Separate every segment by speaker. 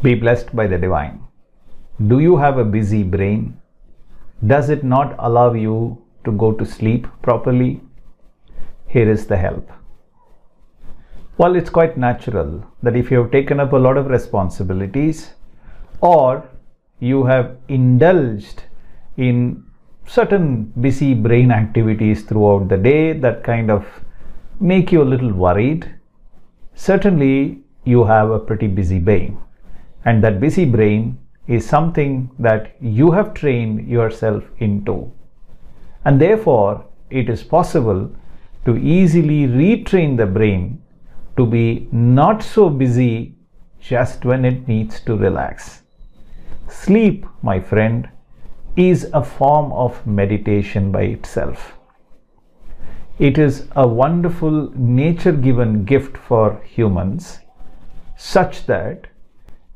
Speaker 1: Be blessed by the divine. Do you have a busy brain? Does it not allow you to go to sleep properly? Here is the help. Well, it's quite natural that if you have taken up a lot of responsibilities or you have indulged in certain busy brain activities throughout the day that kind of make you a little worried, certainly you have a pretty busy brain. And that busy brain is something that you have trained yourself into. And therefore, it is possible to easily retrain the brain to be not so busy just when it needs to relax. Sleep, my friend, is a form of meditation by itself. It is a wonderful nature-given gift for humans, such that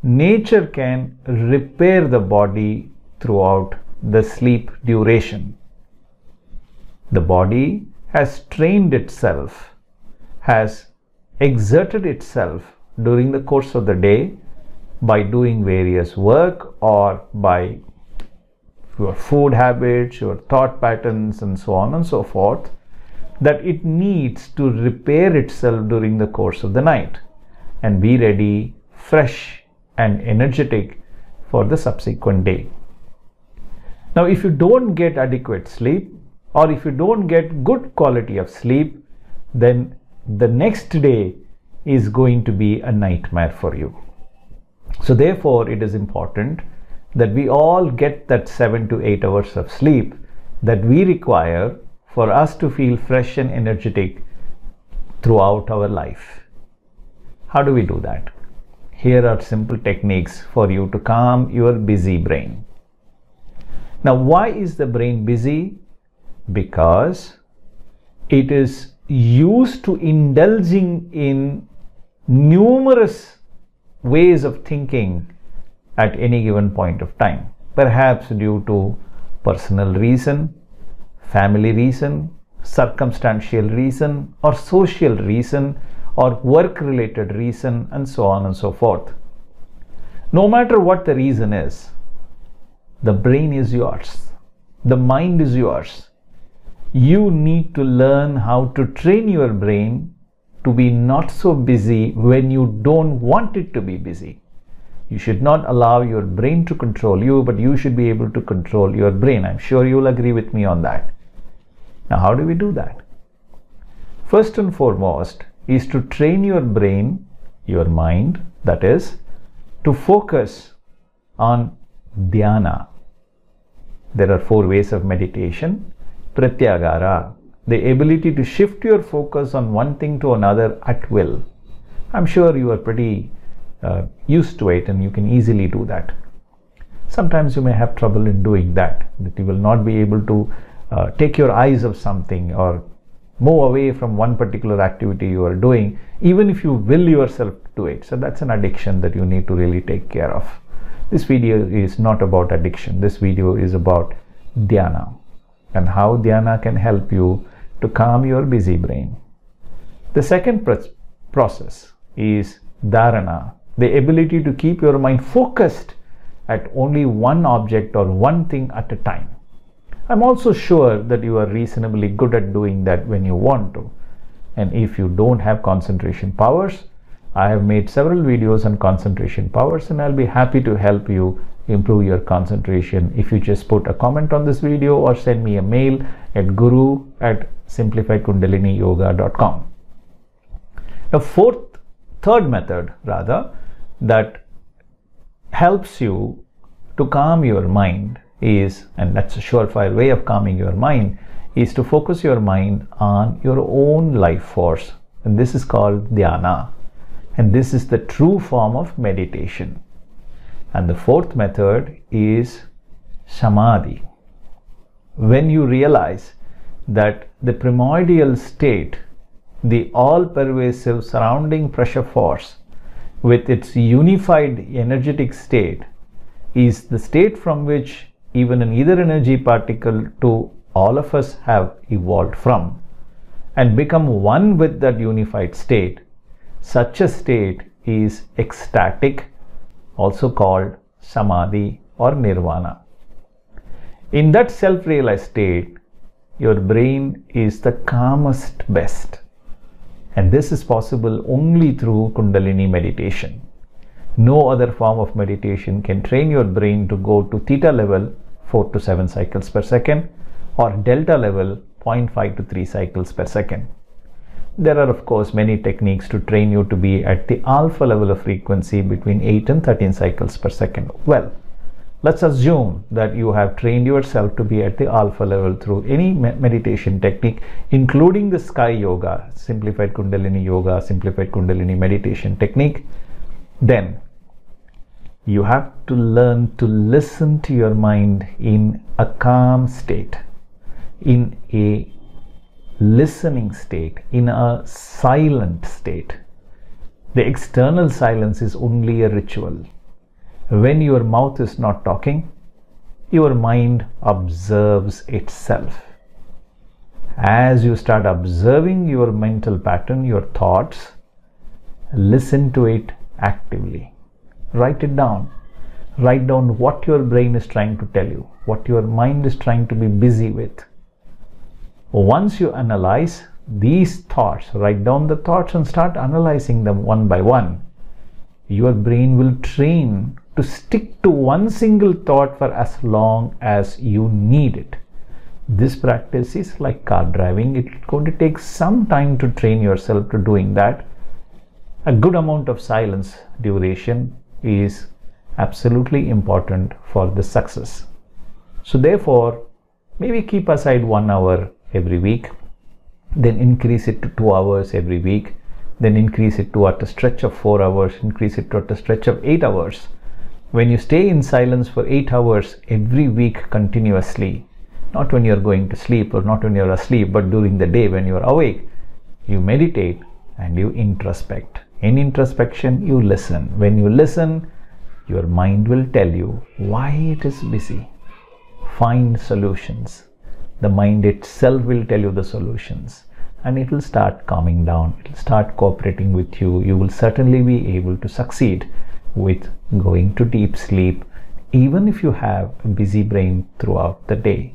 Speaker 1: nature can repair the body throughout the sleep duration. The body has trained itself, has exerted itself during the course of the day by doing various work or by your food habits, your thought patterns, and so on and so forth, that it needs to repair itself during the course of the night and be ready, fresh and energetic for the subsequent day. Now, if you don't get adequate sleep or if you don't get good quality of sleep, then the next day is going to be a nightmare for you. So therefore, it is important that we all get that 7 to 8 hours of sleep that we require for us to feel fresh and energetic throughout our life. How do we do that? Here are simple techniques for you to calm your busy brain. Now, why is the brain busy? Because it is used to indulging in numerous ways of thinking at any given point of time, perhaps due to personal reason, family reason, circumstantial reason, or social reason, or work-related reason, and so on and so forth. No matter what the reason is, the brain is yours. The mind is yours. You need to learn how to train your brain to be not so busy when you don't want it to be busy. You should not allow your brain to control you, but you should be able to control your brain. I'm sure you'll agree with me on that. Now, how do we do that? First and foremost is to train your brain, your mind, that is, to focus on dhyana. There are 4 ways of meditation. Pratyagara, the ability to shift your focus on one thing to another at will. I'm sure you are pretty used to it and you can easily do that. Sometimes you may have trouble in doing that you will not be able to take your eyes off something or move away from one particular activity you are doing, even if you will yourself do it. So that's an addiction that you need to really take care of. This video is not about addiction. This video is about dhyana and how dhyana can help you to calm your busy brain. The second process is dharana, the ability to keep your mind focused at only one object or one thing at a time. I'm also sure that you are reasonably good at doing that when you want to. And if you don't have concentration powers, I have made several videos on concentration powers and I'll be happy to help you improve your concentration if you just put a comment on this video or send me a mail at guru@simplifiedkundaliniyoga.com. The third method that helps you to calm your mind is, and that's a surefire way of calming your mind, is to focus your mind on your own life force. And this is called dhyana. And this is the true form of meditation. And the 4th method is samadhi. When you realize that the primordial state, the all-pervasive surrounding pressure force with its unified energetic state, is the state from which even an ether energy particle to all of us have evolved from, and become one with that unified state. Such a state is ecstatic also called samadhi or nirvana. In that self-realized state, your brain is the calmest best. And this is possible only through Kundalini meditation. No other form of meditation can train your brain to go to theta level 4 to 7 cycles per second or delta level 0.5 to 3 cycles per second. There are of course many techniques to train you to be at the alpha level of frequency between 8 and 13 cycles per second. Well, let's assume that you have trained yourself to be at the alpha level through any meditation technique, including the sky yoga, simplified Kundalini yoga, simplified Kundalini meditation technique. Then you have to learn to listen to your mind in a calm state, in a listening state, in a silent state. The external silence is only a ritual. When your mouth is not talking, your mind observes itself. As you start observing your mental pattern, your thoughts, listen to it actively. Write it down. Write down what your brain is trying to tell you, what your mind is trying to be busy with. Once you analyze these thoughts, write down the thoughts and start analyzing them one by one, your brain will train to stick to one single thought for as long as you need it. This practice is like car driving. It's going to take some time to train yourself to doing that. A good amount of silence duration is absolutely important for the success. So therefore, maybe keep aside 1 hour every week, then increase it to 2 hours every week, then increase it to at a stretch of 4 hours, increase it to at a stretch of 8 hours. When you stay in silence for 8 hours every week continuously, not when you're going to sleep or not when you're asleep, but during the day when you're awake, you meditate and you introspect. In introspection, you listen. When you listen, your mind will tell you why it is busy. Find solutions. The mind itself will tell you the solutions, and it will start calming down. It will start cooperating with you. You will certainly be able to succeed with going to deep sleep, even if you have a busy brain throughout the day.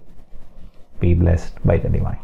Speaker 1: Be blessed by the divine.